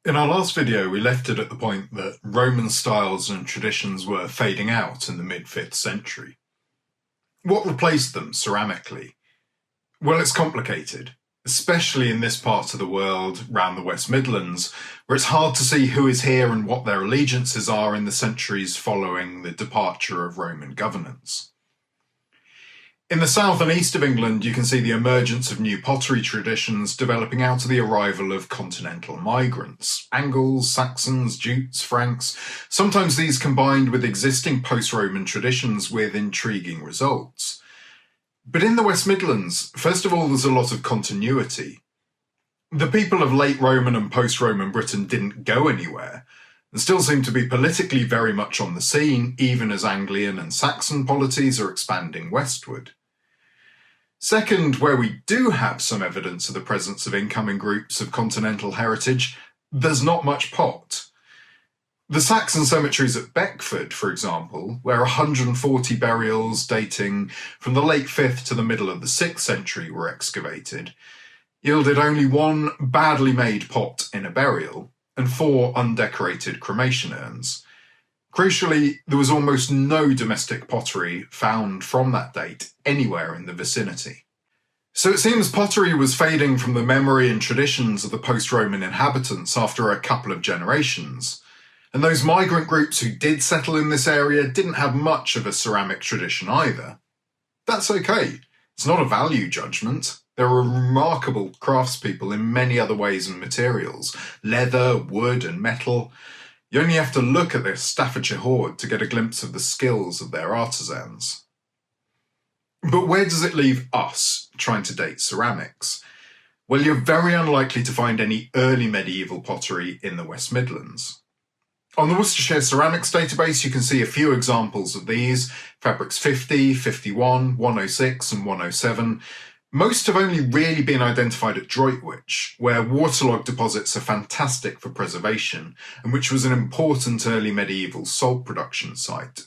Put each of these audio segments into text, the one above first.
In our last video, we left it at the point that Roman styles and traditions were fading out in the mid-5th century. What replaced them ceramically? Well, it's complicated, especially in this part of the world, round the West Midlands, where it's hard to see who is here and what their allegiances are in the centuries following the departure of Roman governance. In the south and east of England, you can see the emergence of new pottery traditions developing out of the arrival of continental migrants. Angles, Saxons, Jutes, Franks. Sometimes these combined with existing post-Roman traditions with intriguing results. But in the West Midlands, first of all, there's a lot of continuity. The people of late Roman and post-Roman Britain didn't go anywhere, and still seem to be politically very much on the scene, even as Anglian and Saxon polities are expanding westward. Second, where we do have some evidence of the presence of incoming groups of continental heritage, there's not much pot. The Saxon cemeteries at Beckford, for example, where 140 burials dating from the late 5th to the middle of the 6th century were excavated, yielded only one badly made pot in a burial and 4 undecorated cremation urns. Crucially, there was almost no domestic pottery found from that date anywhere in the vicinity. So it seems pottery was fading from the memory and traditions of the post-Roman inhabitants after a couple of generations, and those migrant groups who did settle in this area didn't have much of a ceramic tradition either. That's okay. It's not a value judgment. There are remarkable craftspeople in many other ways and materials, leather, wood and metal. You only have to look at this Staffordshire hoard to get a glimpse of the skills of their artisans. But where does it leave us trying to date ceramics? Well, you're very unlikely to find any early medieval pottery in the West Midlands. On the Worcestershire Ceramics database, you can see a few examples of these: fabrics 50, 51, 106 and 107. Most have only really been identified at Droitwich, where waterlogged deposits are fantastic for preservation, and which was an important early medieval salt production site.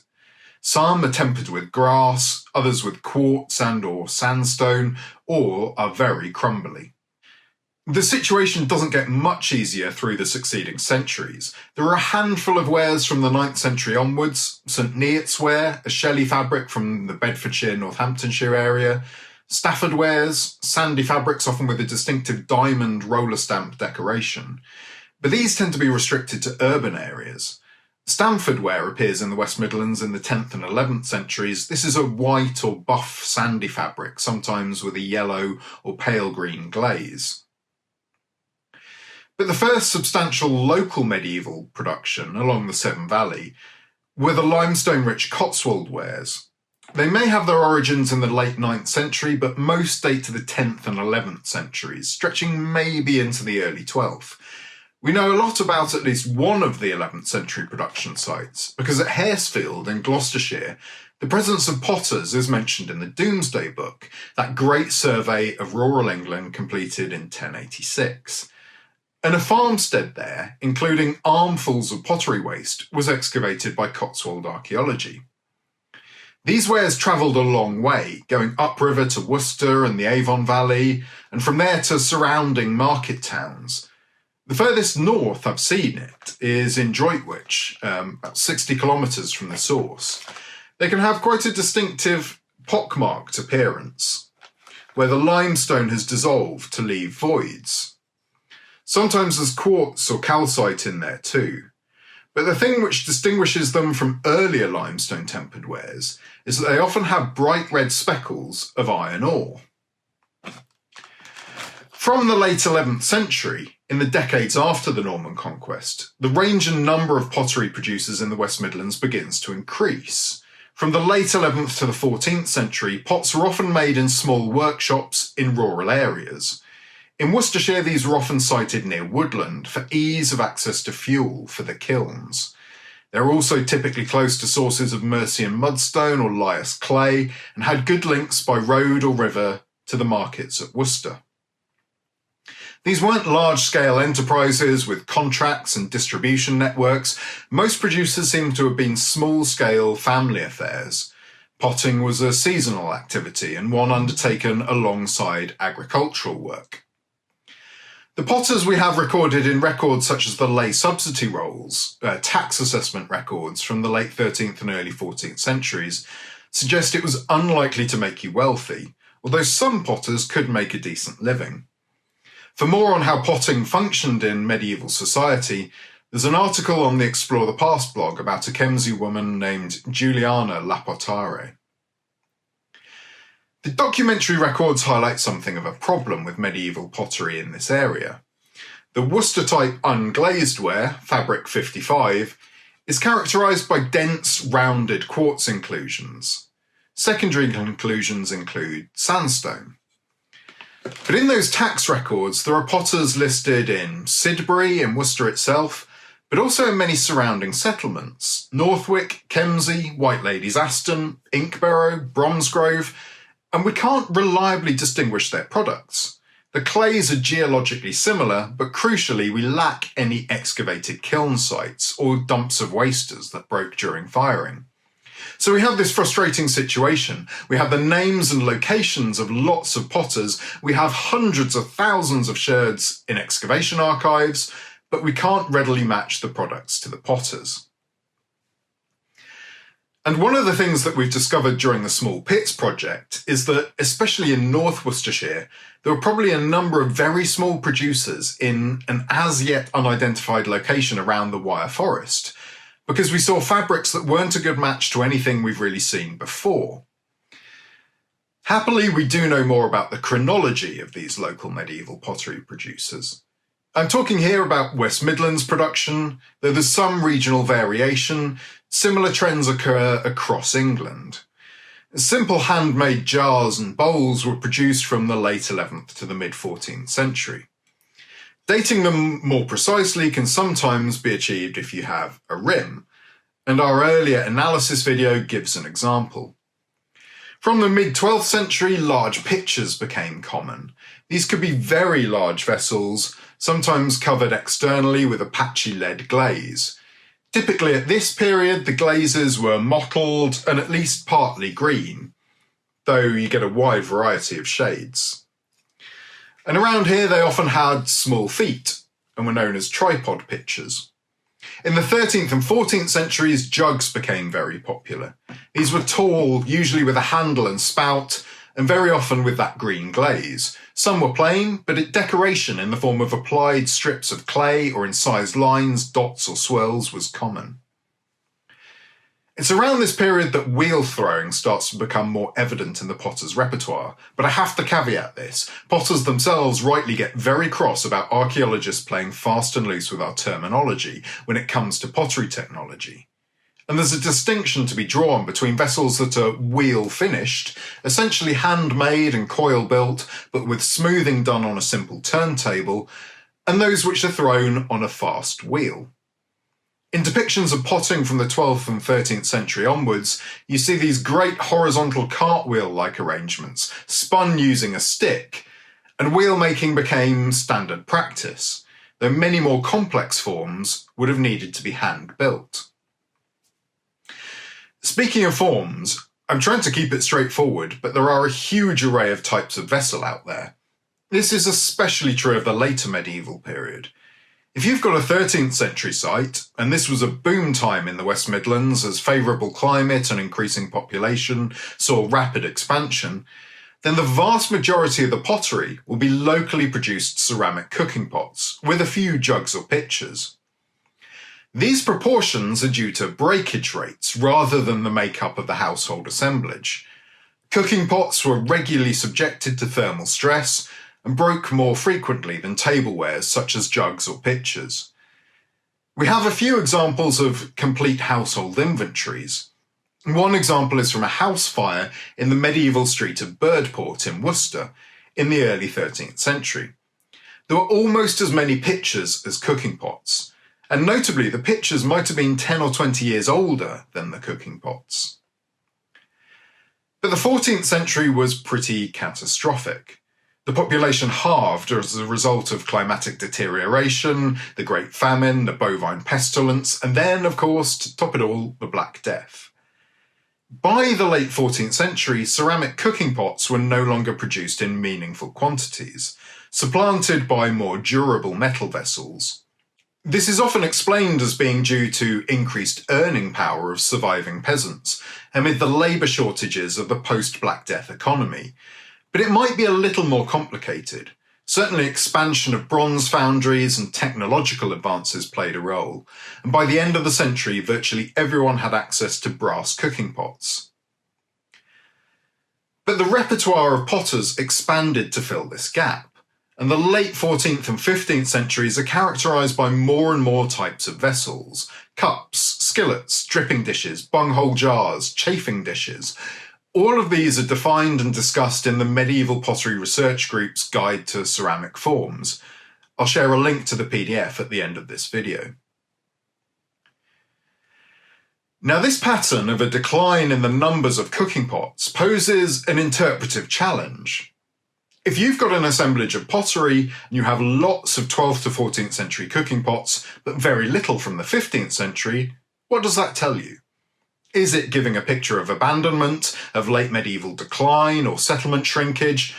Some are tempered with grass, others with quartz and or sandstone, or are very crumbly. The situation doesn't get much easier through the succeeding centuries. There are a handful of wares from the 9th century onwards: St Neots ware, a Shelley fabric from the Bedfordshire, Northamptonshire area, Stafford wares, sandy fabrics often with a distinctive diamond roller stamp decoration. But these tend to be restricted to urban areas. Stamford ware appears in the West Midlands in the 10th and 11th centuries. This is a white or buff sandy fabric, sometimes with a yellow or pale green glaze. But the first substantial local medieval production along the Severn Valley were the limestone-rich Cotswold wares. They may have their origins in the late 9th century, but most date to the 10th and 11th centuries, stretching maybe into the early 12th. We know a lot about at least one of the 11th century production sites, because at Haresfield in Gloucestershire, the presence of potters is mentioned in the Domesday Book, that great survey of rural England completed in 1086. And a farmstead there, including armfuls of pottery waste, was excavated by Cotswold Archaeology. These wares travelled a long way, going upriver to Worcester and the Avon Valley, and from there to surrounding market towns. The furthest north I've seen it is in Droitwich, about 60 kilometres from the source. They can have quite a distinctive pockmarked appearance, where the limestone has dissolved to leave voids. Sometimes there's quartz or calcite in there too. But the thing which distinguishes them from earlier limestone tempered wares is that they often have bright red speckles of iron ore. From the late 11th century, in the decades after the Norman conquest, the range and number of pottery producers in the West Midlands begins to increase. From the late 11th to the 14th century, pots were often made in small workshops in rural areas. In Worcestershire, these were often sited near woodland for ease of access to fuel for the kilns. They're also typically close to sources of Mercian mudstone or lias clay and had good links by road or river to the markets at Worcester. These weren't large-scale enterprises with contracts and distribution networks. Most producers seem to have been small-scale family affairs. Potting was a seasonal activity and one undertaken alongside agricultural work. The potters we have recorded in records such as the lay subsidy rolls, tax assessment records from the late 13th and early 14th centuries, suggest it was unlikely to make you wealthy, although some potters could make a decent living. For more on how potting functioned in medieval society, there's an article on the Explore the Past blog about a Kemsey woman named Giuliana Lapotare. The documentary records highlight something of a problem with medieval pottery in this area. The Worcester-type unglazed ware, fabric 55, is characterised by dense, rounded quartz inclusions. Secondary inclusions include sandstone. But in those tax records, there are potters listed in Sidbury, in Worcester itself, but also in many surrounding settlements: Northwick, Kemsey, White Ladies Aston, Inkbarrow, Bromsgrove, and we can't reliably distinguish their products. The clays are geologically similar, but crucially we lack any excavated kiln sites or dumps of wasters that broke during firing. So we have this frustrating situation. We have the names and locations of lots of potters, we have hundreds of thousands of sherds in excavation archives, but we can't readily match the products to the potters. And one of the things that we've discovered during the Small Pits project is that, especially in North Worcestershire, there were probably a number of very small producers in an as yet unidentified location around the Wyre Forest, because we saw fabrics that weren't a good match to anything we've really seen before. Happily, we do know more about the chronology of these local medieval pottery producers. I'm talking here about West Midlands production, though there's some regional variation. Similar trends occur across England. Simple handmade jars and bowls were produced from the late 11th to the mid-14th century. Dating them more precisely can sometimes be achieved if you have a rim, and our earlier analysis video gives an example. From the mid-12th century, large pitchers became common. These could be very large vessels, sometimes covered externally with a patchy lead glaze. Typically at this period, the glazes were mottled and at least partly green, though you get a wide variety of shades. And around here they often had small feet and were known as tripod pitchers. In the 13th and 14th centuries, jugs became very popular. These were tall, usually with a handle and spout, and very often with that green glaze. Some were plain, but decoration in the form of applied strips of clay or incised lines, dots or swirls was common. It's around this period that wheel throwing starts to become more evident in the potter's repertoire, but I have to caveat this. Potters themselves rightly get very cross about archaeologists playing fast and loose with our terminology when it comes to pottery technology. And there's a distinction to be drawn between vessels that are wheel-finished, essentially handmade and coil-built, but with smoothing done on a simple turntable, and those which are thrown on a fast wheel. In depictions of potting from the 12th and 13th century onwards, you see these great horizontal cartwheel-like arrangements, spun using a stick, and wheel-making became standard practice, though many more complex forms would have needed to be hand-built. Speaking of forms, I'm trying to keep it straightforward, but there are a huge array of types of vessel out there. This is especially true of the later medieval period. If you've got a 13th century site, and this was a boom time in the West Midlands as favourable climate and increasing population saw rapid expansion, then the vast majority of the pottery will be locally produced ceramic cooking pots, with a few jugs or pitchers. These proportions are due to breakage rates rather than the makeup of the household assemblage. Cooking pots were regularly subjected to thermal stress and broke more frequently than tablewares such as jugs or pitchers. We have a few examples of complete household inventories. One example is from a house fire in the medieval street of Birdport in Worcester in the early 13th century. There were almost as many pitchers as cooking pots, and notably the pitchers might have been 10 or 20 years older than the cooking pots. But the 14th century was pretty catastrophic. The population halved as a result of climatic deterioration, the Great Famine, the bovine pestilence, and then, of course, to top it all, the Black Death. By the late 14th century, ceramic cooking pots were no longer produced in meaningful quantities, supplanted by more durable metal vessels. This is often explained as being due to increased earning power of surviving peasants amid the labour shortages of the post-Black Death economy. But it might be a little more complicated. Certainly expansion of bronze foundries and technological advances played a role, and by the end of the century virtually everyone had access to brass cooking pots. But the repertoire of potters expanded to fill this gap, and the late 14th and 15th centuries are characterised by more and more types of vessels: cups, skillets, dripping dishes, bunghole jars, chafing dishes. All of these are defined and discussed in the Medieval Pottery Research Group's Guide to Ceramic Forms. I'll share a link to the PDF at the end of this video. Now, this pattern of a decline in the numbers of cooking pots poses an interpretive challenge. If you've got an assemblage of pottery and you have lots of 12th to 14th century cooking pots, but very little from the 15th century, what does that tell you? Is it giving a picture of abandonment, of late medieval decline or settlement shrinkage?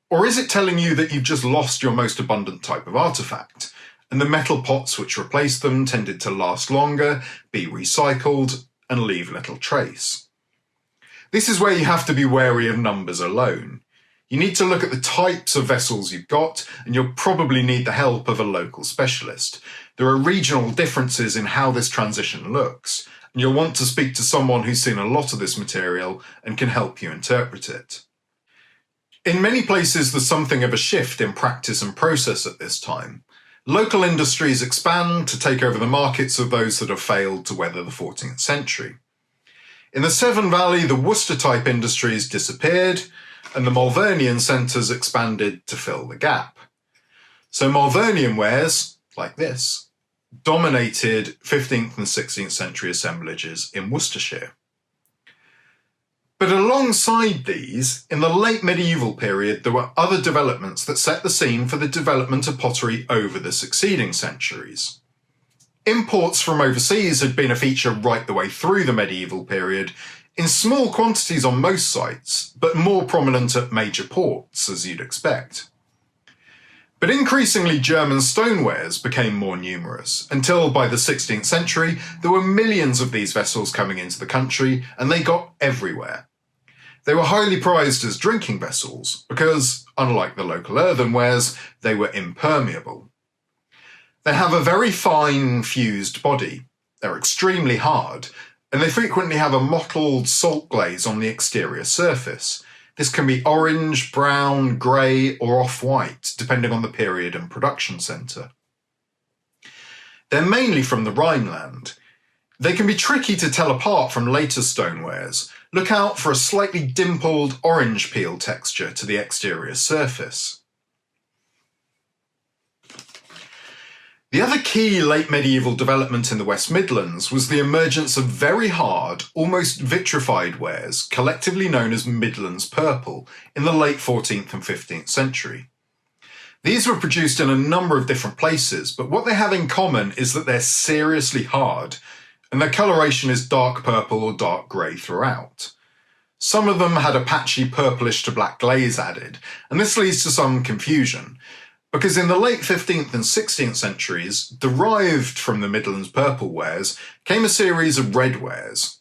Or is it telling you that you've just lost your most abundant type of artefact, and the metal pots which replaced them tended to last longer, be recycled, and leave little trace? This is where you have to be wary of numbers alone. You need to look at the types of vessels you've got, and you'll probably need the help of a local specialist. There are regional differences in how this transition looks, and you'll want to speak to someone who's seen a lot of this material and can help you interpret it. In many places, there's something of a shift in practice and process at this time. Local industries expand to take over the markets of those that have failed to weather the 14th century. In the Severn Valley, the Worcester-type industries disappeared, and the Malvernian centres expanded to fill the gap. So Malvernian wares, like this, dominated 15th and 16th century assemblages in Worcestershire. But alongside these, in the late medieval period, there were other developments that set the scene for the development of pottery over the succeeding centuries. Imports from overseas had been a feature right the way through the medieval period, in small quantities on most sites, but more prominent at major ports, as you'd expect. But increasingly German stonewares became more numerous, until by the 16th century there were millions of these vessels coming into the country, and they got everywhere. They were highly prized as drinking vessels, because, unlike the local earthenwares, they were impermeable. They have a very fine fused body, they're extremely hard, and they frequently have a mottled salt glaze on the exterior surface. This can be orange, brown, grey, or off-white, depending on the period and production centre. They're mainly from the Rhineland. They can be tricky to tell apart from later stonewares. Look out for a slightly dimpled orange peel texture to the exterior surface. The other key late medieval development in the West Midlands was the emergence of very hard, almost vitrified wares, collectively known as Midlands purple, in the late 14th and 15th century. These were produced in a number of different places, but what they have in common is that they're seriously hard, and their coloration is dark purple or dark grey throughout. Some of them had a patchy purplish to black glaze added, and this leads to some confusion, because in the late 15th and 16th centuries, derived from the Midlands purple wares, came a series of red wares.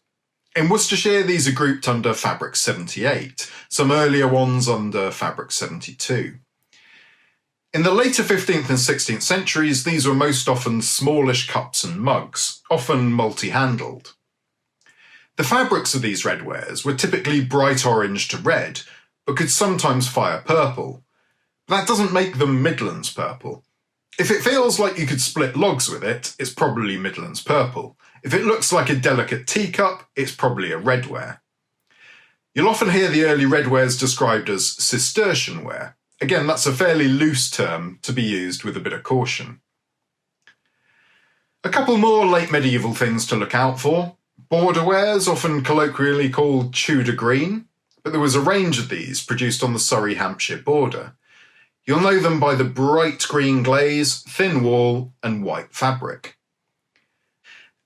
In Worcestershire, these are grouped under Fabric 78, some earlier ones under Fabric 72. In the later 15th and 16th centuries, these were most often smallish cups and mugs, often multi-handled. The fabrics of these red wares were typically bright orange to red, but could sometimes fire purple. That doesn't make them Midlands purple. If it feels like you could split logs with it, it's probably Midlands purple. If it looks like a delicate teacup, it's probably a redware. You'll often hear the early redwares described as Cistercian ware. Again, that's a fairly loose term to be used with a bit of caution. A couple more late medieval things to look out for. Border wares, often colloquially called Tudor green, but there was a range of these produced on the Surrey-Hampshire border. You'll know them by the bright green glaze, thin wall, and white fabric.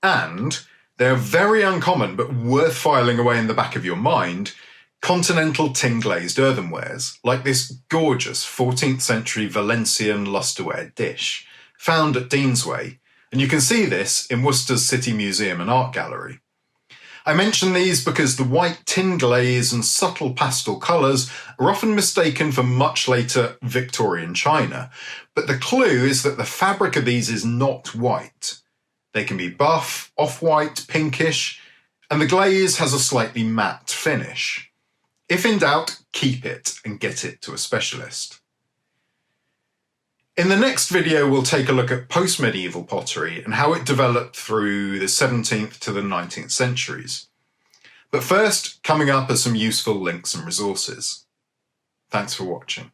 And They are very uncommon but worth filing away in the back of your mind. Continental tin-glazed earthenwares, like this gorgeous 14th century Valencian lustreware dish, found at Deansway, and you can see this in Worcester's City Museum and Art Gallery. I mention these because the white tin glaze and subtle pastel colours are often mistaken for much later Victorian china, but the clue is that the fabric of these is not white. They can be buff, off-white, pinkish, and the glaze has a slightly matte finish. If in doubt, keep it and get it to a specialist. In the next video, we'll take a look at post-medieval pottery and how it developed through the 17th to the 19th centuries. But first, coming up are some useful links and resources. Thanks for watching.